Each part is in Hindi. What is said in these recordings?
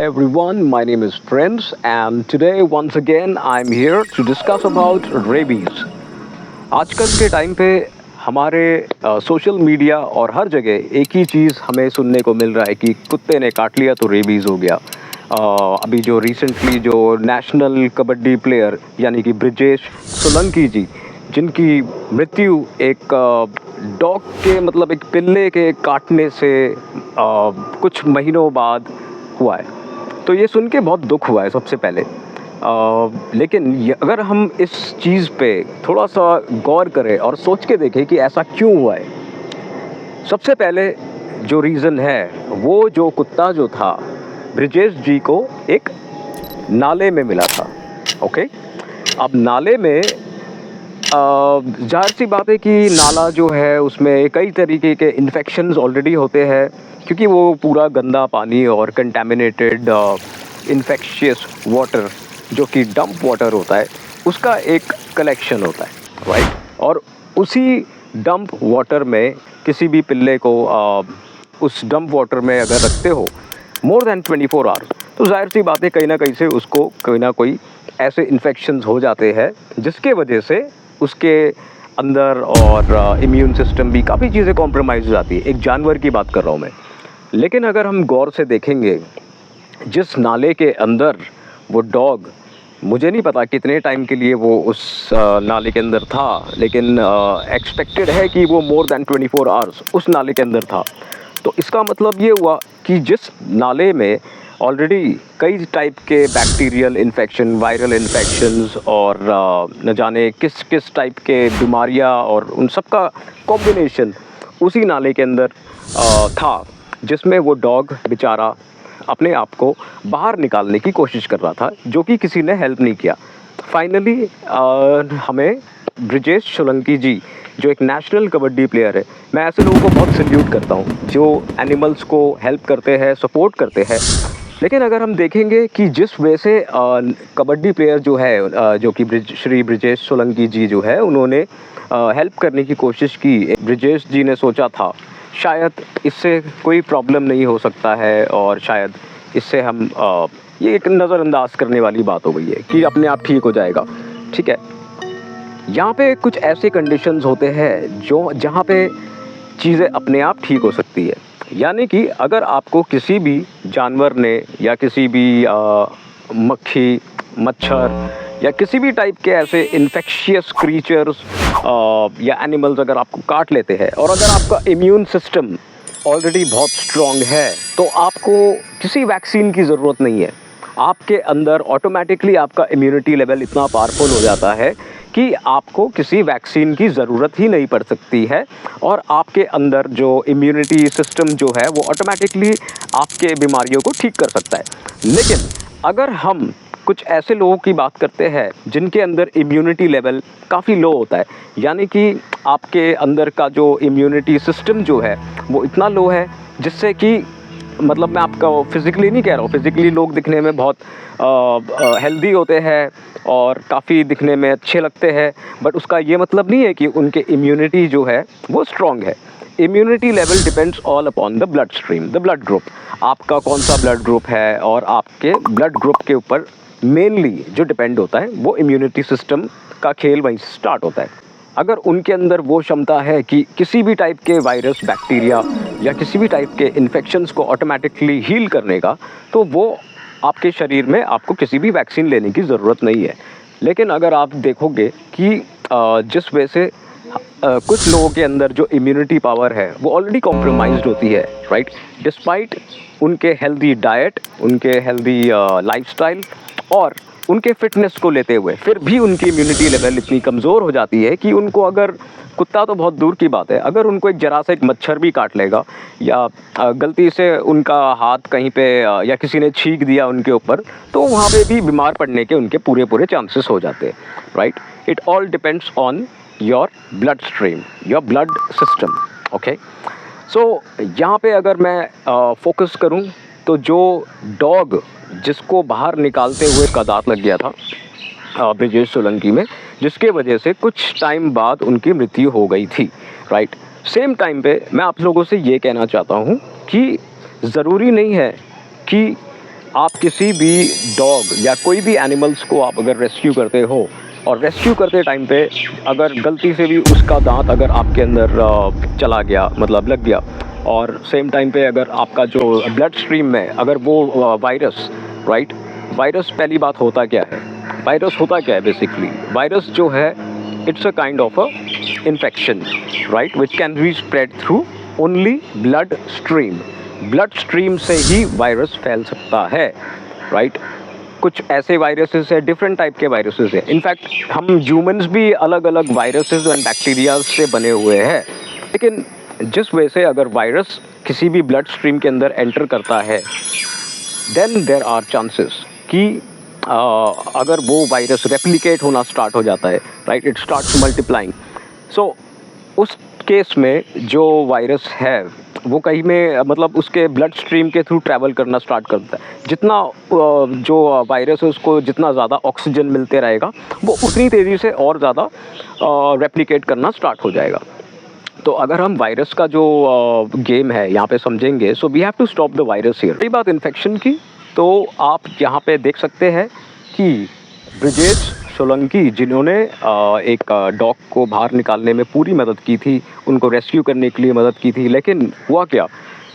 Hi everyone, my name is Prince, and today once again I'm here to discuss about rabies. आजकल के टाइम पे हमारे सोशल मीडिया और हर जगह एक ही चीज़ हमें सुनने को मिल रहा है कि कुत्ते ने काट लिया तो रेबीज़ हो गया। अभी जो रिसेंटली जो नेशनल कबड्डी प्लेयर यानी कि ब्रिजेश सोलंकी जी, जिनकी मृत्यु एक डॉग के मतलब एक पिल्ले के काटने से कुछ महीनों बाद हुआ है। तो ये सुन के बहुत दुख हुआ है सबसे पहले। लेकिन अगर हम इस चीज़ पे थोड़ा सा गौर करें और सोच के देखें कि ऐसा क्यों हुआ है। सबसे पहले जो रीज़न है वो जो कुत्ता जो था ब्रिजेश जी को एक नाले में मिला था। ओके, अब नाले में ज़ाहिर सी बात है कि नाला जो है उसमें कई तरीके के इन्फेक्शंस ऑलरेडी होते हैं, क्योंकि वो पूरा गंदा पानी और कंटेमिनेटेड इन्फेक्शियस वाटर जो कि डंप वाटर होता है उसका एक कलेक्शन होता है, राइट। और उसी डंप वाटर में किसी भी पिल्ले को उस डंप वाटर में अगर रखते हो मोर देन 24 आवर्स, तो जाहिर सी बात है कहीं ना कहीं से उसको कोई ना कोई ऐसे इन्फेक्शंस हो जाते हैं जिसके वजह से उसके अंदर और इम्यून सिस्टम भी काफ़ी चीज़ें कॉम्प्रोमाइज़ हो जाती है। एक जानवर की बात कर रहा हूँ मैं। लेकिन अगर हम गौर से देखेंगे, जिस नाले के अंदर वो डॉग, मुझे नहीं पता कितने टाइम के लिए वो उस नाले के अंदर था, लेकिन एक्सपेक्टेड है कि वो मोर देन 24 आवर्स उस नाले के अंदर था। तो इसका मतलब ये हुआ कि जिस नाले में ऑलरेडी कई टाइप के बैक्टीरियल इन्फेक्शन, वायरल इन्फेक्शंस और न जाने किस किस टाइप के बीमारियां और उन सब का कॉम्बिनेशन उसी नाले के अंदर था, जिसमें वो डॉग बेचारा अपने आप को बाहर निकालने की कोशिश कर रहा था, जो कि किसी ने हेल्प नहीं किया। फाइनली हमें ब्रिजेश सोलंकी जी जो एक नेशनल कबड्डी प्लेयर है, मैं ऐसे लोगों को बहुत सल्यूट करता हूँ जो एनिमल्स को हेल्प करते हैं, सपोर्ट करते हैं। लेकिन अगर हम देखेंगे कि जिस वजह से कबड्डी प्लेयर जो है जो कि श्री ब्रिजेश सोलंकी जी जो है, उन्होंने हेल्प करने की कोशिश की। ब्रिजेश जी ने सोचा था शायद इससे कोई प्रॉब्लम नहीं हो सकता है और शायद इससे हम ये एक नज़रअंदाज करने वाली बात हो गई है कि अपने आप ठीक हो जाएगा। ठीक है, यहाँ पे कुछ ऐसे कंडीशंस होते हैं जो जहाँ पे चीज़ें अपने आप ठीक हो सकती है। यानी कि अगर आपको किसी भी जानवर ने या किसी भी मक्खी, मच्छर या किसी भी टाइप के ऐसे इन्फेक्शियस क्रीचर्स या एनिमल्स अगर आपको काट लेते हैं और अगर आपका इम्यून सिस्टम ऑलरेडी बहुत स्ट्रॉन्ग है, तो आपको किसी वैक्सीन की ज़रूरत नहीं है। आपके अंदर ऑटोमेटिकली आपका इम्यूनिटी लेवल इतना पावरफुल हो जाता है कि आपको किसी वैक्सीन की ज़रूरत ही नहीं पड़ सकती है और आपके अंदर जो इम्यूनिटी सिस्टम जो है वो ऑटोमेटिकली आपके बीमारियों को ठीक कर सकता है। लेकिन अगर हम कुछ ऐसे लोगों की बात करते हैं जिनके अंदर इम्यूनिटी लेवल काफ़ी लो होता है, यानी कि आपके अंदर का जो इम्यूनिटी सिस्टम जो है वो इतना लो है जिससे कि मतलब मैं आपका फिज़िकली नहीं कह रहा हूँ, फिज़िकली लोग दिखने में बहुत हेल्दी होते हैं और काफ़ी दिखने में अच्छे लगते हैं, बट उसका ये मतलब नहीं है कि उनके इम्यूनिटी जो है वो स्ट्रॉन्ग है। Immunity level depends all upon the blood stream, the blood group. आपका कौन सा ब्लड ग्रुप है और आपके ब्लड ग्रुप के ऊपर मेनली जो डिपेंड होता है वो इम्यूनिटी सिस्टम का खेल वहीं से स्टार्ट होता है। अगर उनके अंदर वो क्षमता है कि किसी भी टाइप के वायरस, बैक्टीरिया या किसी भी टाइप के इन्फेक्शंस को ऑटोमेटिकली हील करने का, तो वो आपके शरीर में आपको किसी भी वैक्सीन लेने की ज़रूरत नहीं है। लेकिन अगर आप देखोगे कि जिस वजह से कुछ लोगों के अंदर जो इम्यूनिटी पावर है वो ऑलरेडी कॉम्प्रोमाइज्ड होती है, राइट, डिस्पाइट उनके हेल्दी डाइट, उनके हेल्दी लाइफस्टाइल और उनके फिटनेस को लेते हुए, फिर भी उनकी इम्यूनिटी लेवल इतनी कमज़ोर हो जाती है कि उनको अगर कुत्ता तो बहुत दूर की बात है, अगर उनको एक जरा सा एक मच्छर भी काट लेगा या गलती से उनका हाथ कहीं पे या किसी ने छींक दिया उनके ऊपर, तो वहाँ पे भी बीमार पड़ने के उनके पूरे पूरे चांसेस हो जाते हैं, right. It all depends on your blood stream, your blood system. Okay, so यहाँ पे अगर मैं फोकस करूँ तो जो डॉग जिसको बाहर निकालते हुए का दांत लग गया था ब्रिजेश सोलंकी में, जिसके वजह से कुछ टाइम बाद उनकी मृत्यु हो गई थी, राइट। सेम टाइम पे मैं आप लोगों से ये कहना चाहता हूँ कि ज़रूरी नहीं है कि आप किसी भी डॉग या कोई भी एनिमल्स को आप अगर रेस्क्यू करते हो और रेस्क्यू करते टाइम पे अगर गलती से भी उसका दांत अगर आपके अंदर चला गया, मतलब लग गया, और सेम टाइम पे अगर आपका जो ब्लड स्ट्रीम में अगर वो वायरस, राइट, वायरस पहली बात होता क्या है, वायरस होता क्या है बेसिकली, वायरस जो है it's a kind of a infection, right, which can be spread through only blood stream. Blood stream से ही वायरस फैल सकता है, राइट। कुछ ऐसे वायरसेस है, डिफरेंट टाइप के वायरसेस है, इनफैक्ट हम ह्यूमंस भी अलग अलग वायरसेस एंड बैक्टीरियाज से बने हुए हैं, लेकिन जिस वजह से अगर वायरस किसी भी ब्लड स्ट्रीम के अंदर एंटर करता है देन देयर आर चांसेस कि अगर वो वायरस रेप्लिकेट होना स्टार्ट हो जाता है, राइट, इट स्टार्ट्स मल्टीप्लाइंग। सो उस केस में जो वायरस है वो कहीं में मतलब उसके ब्लड स्ट्रीम के थ्रू ट्रैवल करना स्टार्ट करता है। जितना जो वायरस है उसको जितना ज़्यादा ऑक्सीजन मिलते रहेगा वो उतनी तेज़ी से और ज़्यादा रेप्लिकेट करना स्टार्ट हो जाएगा। तो अगर हम वायरस का जो गेम है यहाँ पे समझेंगे, so we have to stop the virus here. रही बात इन्फेक्शन की, तो आप यहाँ पे देख सकते हैं कि ब्रिजेश सोलंकी जिन्होंने एक डॉग को बाहर निकालने में पूरी मदद की थी, उनको रेस्क्यू करने के लिए मदद की थी, लेकिन हुआ क्या,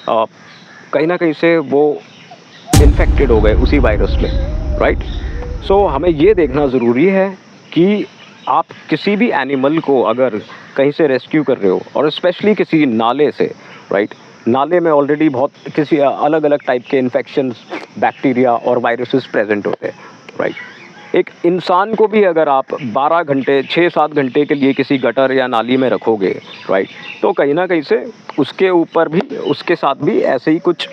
कहीं ना कहीं से वो इन्फेक्टेड हो गए उसी वायरस में, राइट। सो हमें ये देखना ज़रूरी है कि आप किसी भी एनिमल को अगर कहीं से रेस्क्यू कर रहे हो और स्पेशली किसी नाले से, राइट, नाले में ऑलरेडी बहुत किसी अलग अलग टाइप के इन्फेक्शंस, बैक्टीरिया और वायरसेस प्रेजेंट होते हैं, राइट। एक इंसान को भी अगर आप 12 घंटे 6-7 घंटे के लिए किसी गटर या नाली में रखोगे, राइट, तो कहीं ना कहीं से उसके ऊपर भी उसके साथ भी ऐसे ही कुछ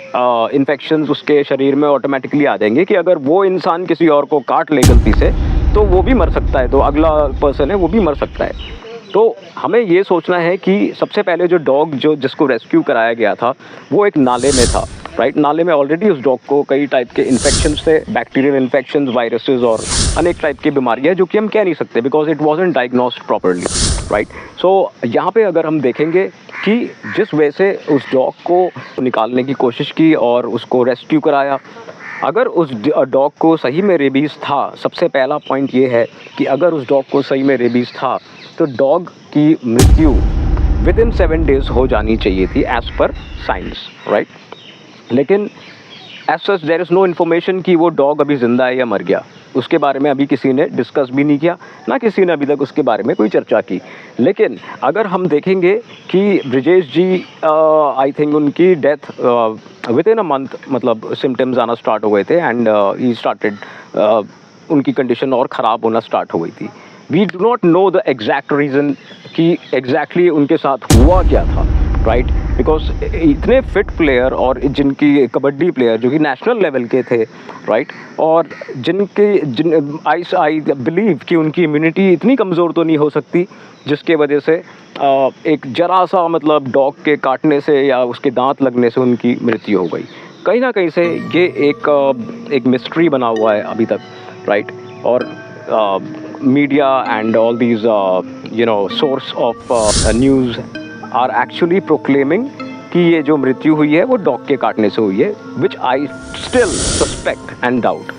इन्फेक्शंस उसके शरीर में ऑटोमेटिकली आ जाएंगे कि अगर वो इंसान किसी और को काट ले गलती से तो वो भी मर सकता है, तो अगला पर्सन है वो भी मर सकता है। तो हमें ये सोचना है कि सबसे पहले जो डॉग जो जिसको रेस्क्यू कराया गया था वो एक नाले में था, राइट। नाले में ऑलरेडी उस डॉग को कई टाइप के इन्फेक्शंस थे, बैक्टीरियल इन्फेक्शंस, वायरसेस और अनेक टाइप की बीमारियां जो कि हम कह नहीं सकते because it wasn't diagnosed properly, right. So यहाँ पे अगर हम देखेंगे कि जिस वजह से उस डॉग को निकालने की कोशिश की और उसको रेस्क्यू कराया, अगर उस डॉग को सही में रेबीज़ था, सबसे पहला पॉइंट ये है कि अगर उस डॉग को सही में रेबीज़ था तो डॉग की मृत्यु विद इन 7 डेज हो जानी चाहिए थी एज पर साइंस, राइट। लेकिन as such there is no information कि वो डॉग अभी ज़िंदा है या मर गया, उसके बारे में अभी किसी ने डिस्कस भी नहीं किया, ना किसी ने अभी तक उसके बारे में कोई चर्चा की। लेकिन अगर हम देखेंगे कि ब्रिजेश जी आई थिंक उनकी death within a month मतलब सिम्टम्स आना स्टार्ट हो गए थे एंड ही स्टार्टेड उनकी कंडीशन और ख़राब होना स्टार्ट हो गई थी। We do not know the exact reason कि एग्जैक्टली उनके साथ हुआ क्या था, राइट, बिकॉज इतने फिट प्लेयर और जिनकी कबड्डी प्लेयर जो कि नेशनल लेवल के थे, राइट, और आई बिलीव कि उनकी इम्यूनिटी इतनी कमज़ोर तो नहीं हो सकती जिसके वजह से एक जरा सा मतलब डॉग के काटने से या उसके दांत लगने से उनकी मृत्यु हो गई। कहीं ना कहीं से ये एक मिस्ट्री बना हुआ है अभी तक, राइट। और media and all these source of news are actually proclaiming कि ये जो मृत्यु हुई है वो डॉग के काटने से हुई है, which I still suspect and doubt,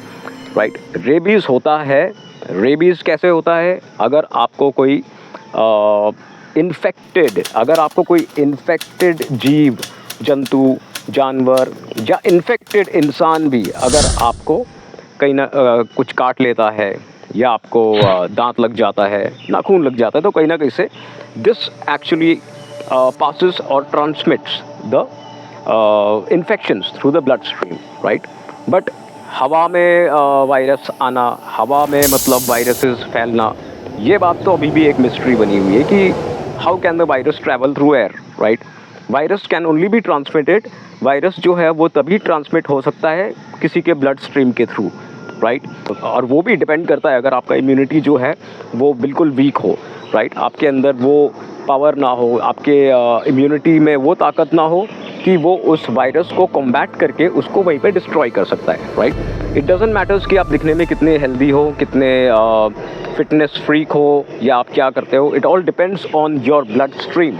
right. Rabies होता है, रेबीज़ कैसे होता है, अगर आपको कोई अगर आपको कोई इन्फेक्टेड जीव, जंतु, जानवर या इन्फेक्टेड इंसान भी अगर आपको कहीं ना कुछ काट लेता है या आपको दांत लग जाता है, नाखून लग जाता है, तो कहीं ना कहीं से this actually passes or transmits the infections through the bloodstream, right? But हवा में वायरस आना, हवा में मतलब वायरसेस फैलना, ये बात तो अभी भी एक मिस्ट्री बनी हुई है कि how can the virus travel through air, right. Virus can only be transmitted, virus जो है वो तभी ट्रांसमिट हो सकता है किसी के ब्लड स्ट्रीम के थ्रू, राइट। और वो भी डिपेंड करता है अगर आपका इम्यूनिटी जो है वो बिल्कुल वीक हो, राइट, आपके अंदर वो पावर ना हो, आपके इम्यूनिटी में वो ताकत ना हो कि वो उस वायरस को कॉम्बैट करके उसको वहीं पे डिस्ट्रॉय कर सकता है, राइट। इट डजंट मैटर्स कि आप दिखने में कितने हेल्दी हो, कितने फिटनेस फ्रीक हो या आप क्या करते हो, it all depends on your blood stream.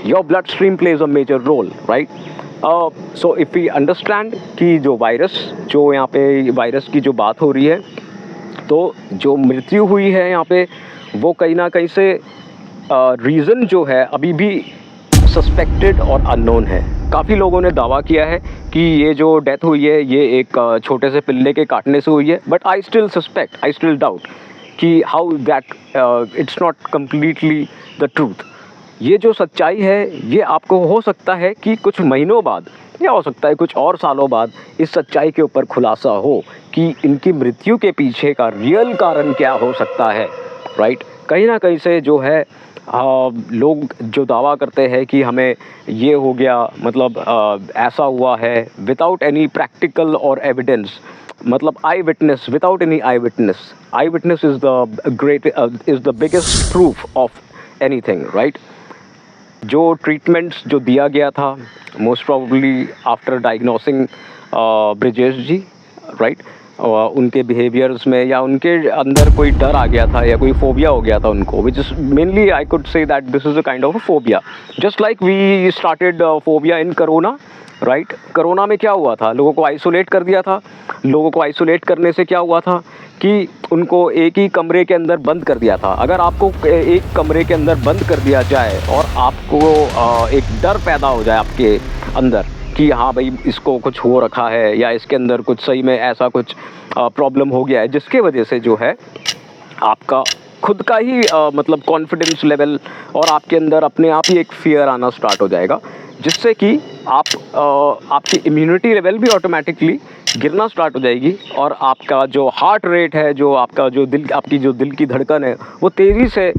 Your blood stream plays a major role, right. So if we understand कि जो यहाँ पे वायरस की जो बात हो रही है, तो जो मृत्यु हुई है यहाँ पे वो कहीं ना कहीं से रीज़न जो है अभी भी सस्पेक्टेड और अननोन है। काफ़ी लोगों ने दावा किया है कि ये जो डेथ हुई है ये एक छोटे से पिल्ले के काटने से हुई है, but I still suspect, I still doubt कि how that it's not completely the truth. ये जो सच्चाई है ये आपको हो सकता है कि कुछ महीनों बाद या हो सकता है कुछ और सालों बाद इस सच्चाई के ऊपर खुलासा हो कि इनकी मृत्यु के पीछे का रियल कारण क्या हो सकता है, राइट। कहीं ना कहीं से जो है लोग जो दावा करते हैं कि हमें ये हो गया, मतलब ऐसा हुआ है विदाउट एनी प्रैक्टिकल और एविडेंस, मतलब eye witness, without any eye witness is the biggest proof of anything, right. जो ट्रीटमेंट्स जो दिया गया था most probably after diagnosing Brijesh ji, right, उनके बिहेवियर्स में या उनके अंदर कोई डर आ गया था या कोई फोबिया हो गया था उनको, which is mainly I could say that this is a kind of a phobia, just like we started phobia in corona, right. Corona में क्या हुआ था, लोगों को आइसोलेट कर दिया था। लोगों को आइसोलेट करने से क्या हुआ था कि उनको एक ही कमरे के अंदर बंद कर दिया था। अगर आपको एक कमरे के अंदर बंद कर दिया जाए और आपको एक डर पैदा हो जाए आपके अंदर कि हाँ भाई इसको कुछ हो रखा है या इसके अंदर कुछ सही में ऐसा कुछ प्रॉब्लम हो गया है, जिसके वजह से जो है आपका खुद का ही मतलब कॉन्फिडेंस लेवल और आपके अंदर अपने आप ही एक फियर आना स्टार्ट हो जाएगा, जिससे कि आपकी इम्यूनिटी लेवल भी ऑटोमेटिकली गिरना स्टार्ट हो जाएगी और आपका जो हार्ट रेट है, जो आपका जो आपकी जो दिल की धड़कन है वो तेज़ी से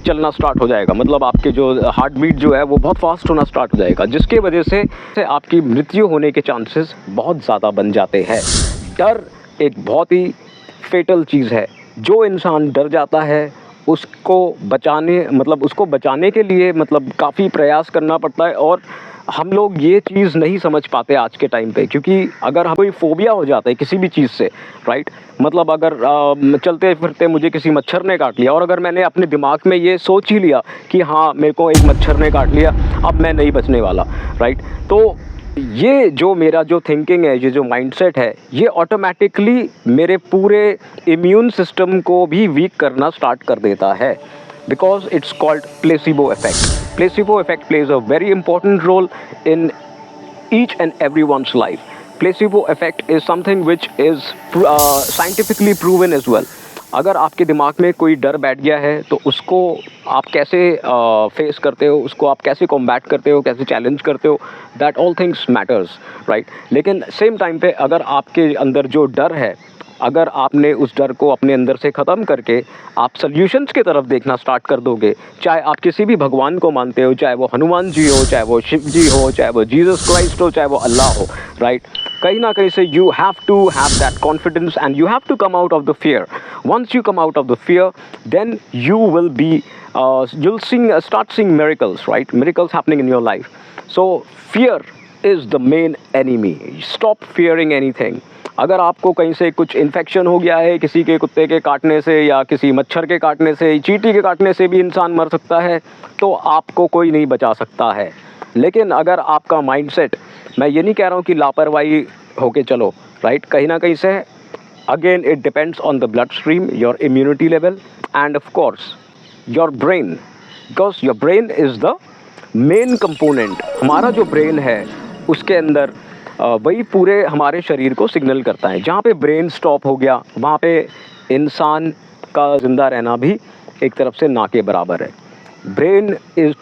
चलना स्टार्ट हो जाएगा। मतलब आपके जो हार्ट बीट जो है वो बहुत फास्ट होना स्टार्ट हो जाएगा, जिसके वजह से आपकी मृत्यु होने के चांसेस बहुत ज़्यादा बन जाते हैं। डर एक बहुत ही फेटल चीज़ है। जो इंसान डर जाता है उसको बचाने के लिए मतलब काफ़ी प्रयास करना पड़ता है, और हम लोग ये चीज़ नहीं समझ पाते आज के टाइम पे, क्योंकि अगर हम कोई फोबिया हो जाता है किसी भी चीज़ से, राइट, मतलब अगर चलते फिरते मुझे किसी मच्छर ने काट लिया और अगर मैंने अपने दिमाग में ये सोच ही लिया कि हाँ मेरे को एक मच्छर ने काट लिया, अब मैं नहीं बचने वाला, राइट, तो ये जो मेरा जो थिंकिंग है, ये जो माइंडसेट है, ये ऑटोमेटिकली मेरे पूरे इम्यून सिस्टम को भी वीक करना स्टार्ट कर देता है, because it's called placebo effect. Placebo effect plays a very important role in each and everyone's life. Placebo effect is something which is scientifically proven as well. अगर आपके दिमाग में कोई डर बैठ गया है तो उसको आप कैसे फेस करते हो, उसको आप कैसे कॉम्बैट करते हो, कैसे चैलेंज करते हो, that all things matters, right. लेकिन सेम टाइम पे अगर आपके अंदर जो डर है, अगर आपने उस डर को अपने अंदर से ख़त्म करके आप सॉल्यूशंस की तरफ देखना स्टार्ट कर दोगे, चाहे आप किसी भी भगवान को मानते हो, चाहे वो हनुमान जी हो, चाहे वो शिव जी हो, चाहे वो जीसस क्राइस्ट हो, चाहे वो अल्लाह हो, राइट, कहीं ना कहीं से you have to have that confidence and you have to come out of the fear. Once you come out of the fear, then you will be you'll start seeing miracles, right? Miracles happening in your life. So fear is the main enemy. Stop fearing anything. अगर आपको कहीं से कुछ इन्फेक्शन हो गया है, किसी के कुत्ते के काटने से या किसी मच्छर के काटने से, चींटी के काटने से भी इंसान मर सकता है, तो आपको कोई नहीं बचा सकता है। लेकिन अगर आपका माइंडसेट, मैं ये नहीं कह रहा हूँ कि लापरवाही होके चलो, राइट, कहीं ना कहीं से again it depends on the bloodstream, your immunity level, and of course your brain, because your brain is the main component. हमारा जो ब्रेन है उसके अंदर वही पूरे हमारे शरीर को सिग्नल करता है। जहाँ पे ब्रेन स्टॉप हो गया वहाँ पे इंसान का ज़िंदा रहना भी एक तरफ से ना के बराबर है। Brain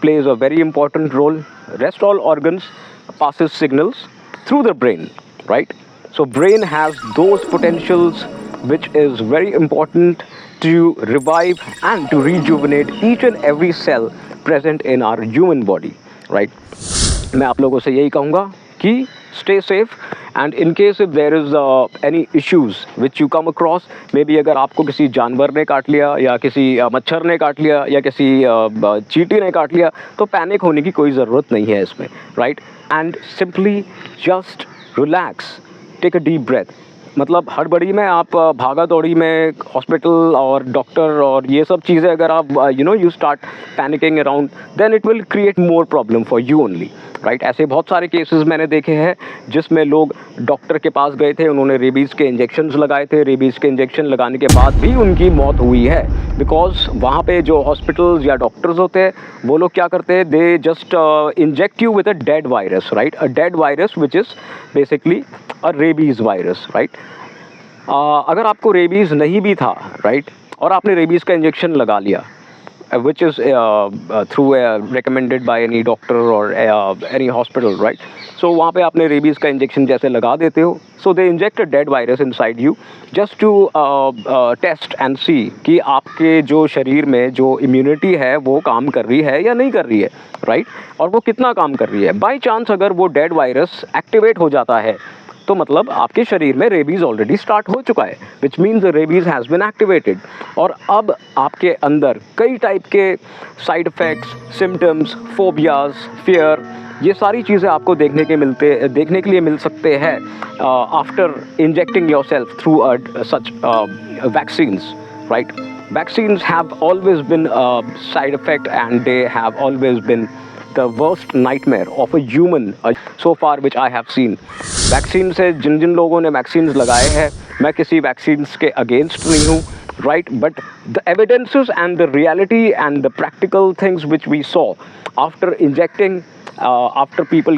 plays a very important role. Rest all organs passes signals through the brain, right? So brain has those potentials which is very important to revive and to rejuvenate each and every cell present in our human body, right? मैं आप लोगों से यही कहूँगा कि stay safe, and in case if there is any issues which you come across, maybe अगर आपको किसी जानवर ने काट लिया या किसी मच्छर ने काट लिया या किसी चींटी ने काट लिया, तो पैनिक होने की कोई ज़रूरत नहीं है इसमें, right? And simply just relax. Take a deep breath. मतलब हड़बड़ी में आप भागा दौड़ी में हॉस्पिटल और डॉक्टर और ये सब चीज़ें अगर आप you start panicking around, then it will create more problem for you only. Right. ऐसे बहुत सारे केसेस मैंने देखे हैं जिसमें लोग डॉक्टर के पास गए थे, उन्होंने रेबीज़ के इंजेक्शंस लगाए थे, रेबीज़ के इंजेक्शन लगाने के बाद भी उनकी मौत हुई है, बिकॉज वहाँ पे जो हॉस्पिटल्स या डॉक्टर्स होते हैं वो लोग क्या करते हैं, they just inject you with a dead virus, right, a dead virus which is basically a rabies virus, right. अगर आपको रेबीज़ नहीं भी था, राइट, और आपने रेबीज़ का इंजेक्शन लगा लिया, which is through recommended by any doctor or any hospital, right? So वहाँ पे आपने रेबीज़ का इंजेक्शन जैसे लगा देते हो, so they inject a dead virus inside you just to test and see कि आपके जो शरीर में जो इम्यूनिटी है वो काम कर रही है या नहीं कर रही है, राइट, और वो कितना काम कर रही है। बाई चांस अगर वो डेड वायरस एक्टिवेट हो जाता है तो मतलब आपके शरीर में रेबीज़ ऑलरेडी स्टार्ट हो चुका है, which means the rabies has been activated, और अब आपके अंदर कई टाइप के side effects, symptoms, phobias, fear, ये सारी चीज़ें आपको देखने के लिए मिल सकते हैं after injecting your self through such vaccines, right. Vaccines have always been a side effect and they have always been the worst nightmare of a human so far which I have seen. Vaccine से जिन लोगों ने वैक्सीन्स लगाए हैं, मैं किसी वैक्सीन्स के अगेंस्ट नहीं हूँ, right, but the evidences and the reality and the practical things which we saw after injecting after people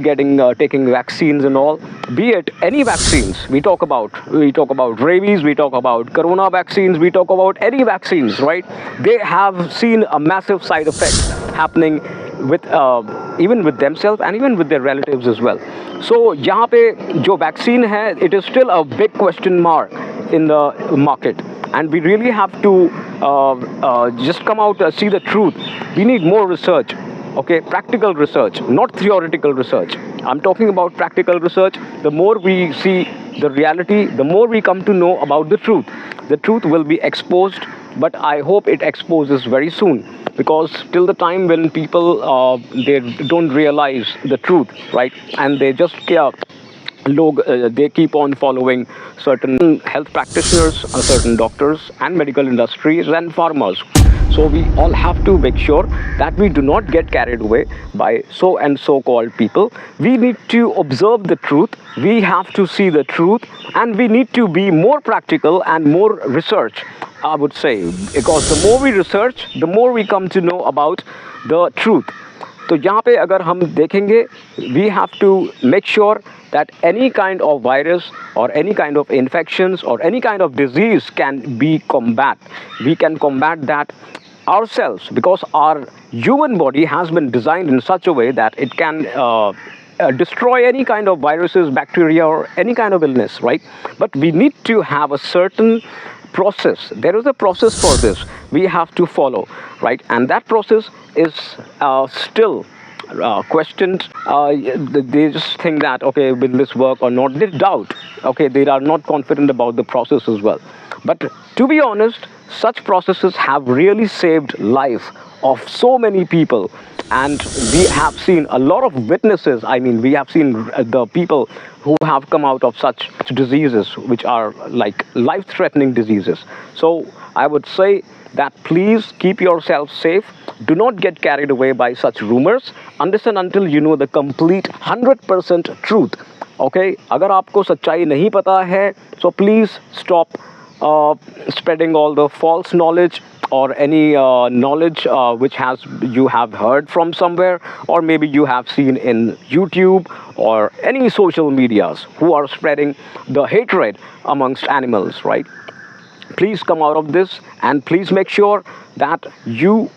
taking vaccines and all, be it any vaccines, we talk about rabies, we talk about corona vaccines, we talk about any vaccines, right, they have seen a massive side effect happening with even with themselves and even with their relatives as well. So यहाँ पे जो vaccine है, it is still a big question mark in the market, and we really have to just come out see the truth. We need more research, okay, practical research, not theoretical research. I'm talking about practical research. The more we see the reality, the more we come to know about the truth. The truth will be exposed, but I hope it exposes very soon, because till the time when people they don't realize the truth, right, and they just they keep on following certain health practitioners, certain doctors and medical industries and farmers. So we all have to make sure that we do not get carried away by so and so called people. We need to observe the truth, we have to see the truth, and we need to be more practical and more research, I would say, because the more we research, the more we come to know about the truth. तो यहाँ पे अगर हम देखेंगे, we have to make sure that any kind of virus or any kind of infections or any kind of disease can be we can combat that ourselves, because our human body has been designed in such a way that it can destroy any kind of viruses, bacteria, or any kind of illness, right? But we need to have a certain process. There is a process for this we have to follow, right? And that process is still questioned. They just think that, okay, will this work or not? They doubt. Okay, they are not confident about the process as well. But to be honest, such processes have really saved life of so many people. And we have seen a lot of witnesses. I mean, we have seen the people who have come out of such diseases, which are like life-threatening diseases. So I would say that please keep yourself safe. Do not get carried away by such rumors unless and until you know the complete 100% truth. Okay? अगर आपको सच्चाई नहीं पता है, so please stop spreading all the false knowledge or any knowledge which you have heard from somewhere, or maybe you have seen in YouTube or any social medias who are spreading the hatred amongst animals, right? Please come out of this, and please make sure that you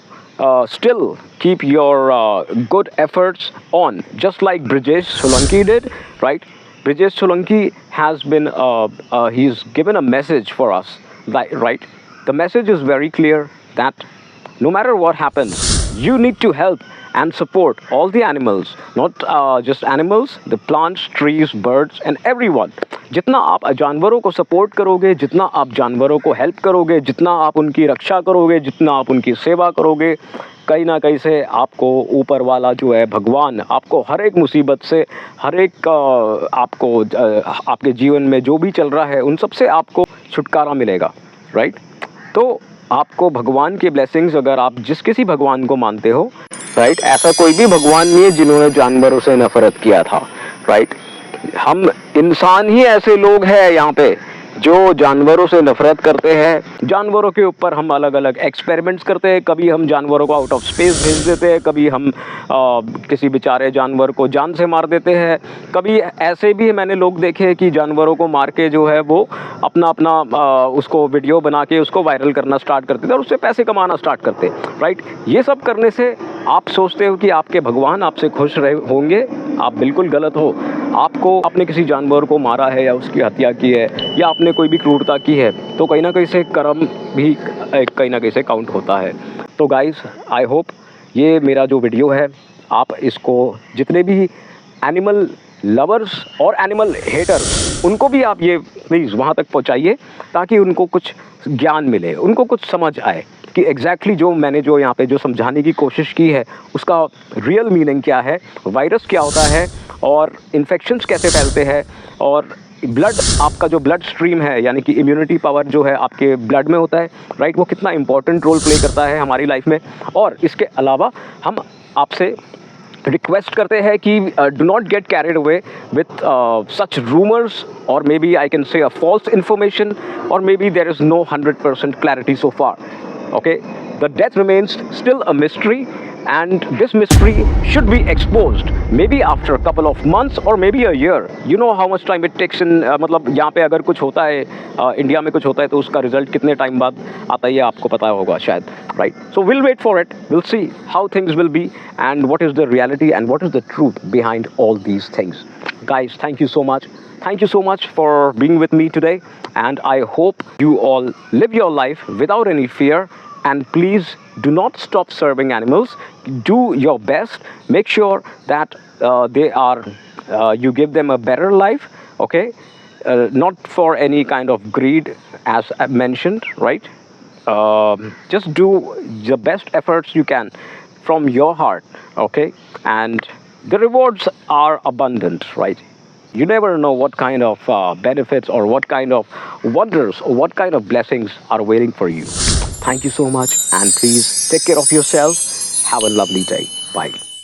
still keep your good efforts on, just like Brijesh Solanki did, right? Brijesh Solanki has been, he's given a message for us, right? The message is very clear that no matter what happens, you need to help and support all the animals, not just animals, the plants, trees, birds, and everyone. जितना आप जानवरों को सपोर्ट करोगे, जितना आप जानवरों को हेल्प करोगे, जितना आप उनकी रक्षा करोगे, जितना आप उनकी सेवा करोगे, कहीं ना कहीं से आपको ऊपर वाला जो है भगवान आपको हर एक मुसीबत से, हर एक आपको आपके जीवन में जो भी चल रहा है उन सब से आपको छुटकारा मिलेगा, राइट? तो आपको भगवान की ब्लेसिंग्स, अगर आप जिस किसी भगवान को मानते हो, राइट। ऐसा कोई भी भगवान नहीं है जिन्होंने जानवरों से नफरत किया था, राइट। हम इंसान ही ऐसे लोग हैं यहाँ पे जो जानवरों से नफरत करते हैं। जानवरों के ऊपर हम अलग अलग एक्सपेरिमेंट्स करते हैं। कभी हम जानवरों को आउट ऑफ स्पेस भेज देते हैं, कभी हम किसी बेचारे जानवर को जान से मार देते हैं। कभी ऐसे भी मैंने लोग देखे कि जानवरों को मार के जो है वो अपना उसको वीडियो बना के उसको वायरल करना स्टार्ट करते थे और उससे पैसे कमाना स्टार्ट करते, राइट। ये सब करने से आप सोचते हो कि आपके भगवान आपसे खुश रहे होंगे, आप बिल्कुल गलत हो। आपको आपने किसी जानवर को मारा है या उसकी हत्या की है या आपने कोई भी क्रूरता की है तो कहीं ना कहीं से कर्म भी कहीं ना कहीं से काउंट होता है। तो गाइस, आई होप ये मेरा जो वीडियो है आप इसको जितने भी एनिमल लवर्स और एनिमल हेटर्स उनको भी आप ये प्लीज़ वहाँ तक पहुँचाइए ताकि उनको कुछ ज्ञान मिले, उनको कुछ समझ आए कि एग्जैक्टली जो मैंने जो यहाँ पे जो समझाने की कोशिश की है उसका रियल मीनिंग क्या है, वायरस क्या होता है और इन्फेक्शंस कैसे फैलते हैं और ब्लड, आपका जो ब्लड स्ट्रीम है यानी कि इम्यूनिटी पावर जो है आपके ब्लड में होता है, राइट, वो कितना इंपॉर्टेंट रोल प्ले करता है हमारी लाइफ में। और इसके अलावा हम आपसे रिक्वेस्ट करते हैं कि do not get carried away with such rumours or maybe I can say a false information or maybe there is no 100% clarity so far. Okay, the death remains still a mystery and this mystery should be exposed maybe after a couple of months or maybe a year. You know how much time it takes in मतलब यहाँ पे अगर कुछ होता है इंडिया में कुछ होता है तो उसका रिजल्ट कितने टाइम बाद आता है ये आपको पता होगा शायद, right? So we'll wait for it, we'll see how things will be and what is the reality and what is the truth behind all these things. Guys, thank you so much. Thank you so much for being with me today and I hope you all live your life without any fear and please do not stop serving animals. Do your best. Make sure that you give them a better life, okay? Not for any kind of greed as I mentioned, right? Just do the best efforts you can from your heart, okay? And the rewards are abundant, right? You never know what kind of benefits or what kind of wonders or what kind of blessings are waiting for you. Thank you so much and please take care of yourself. Have a lovely day. Bye.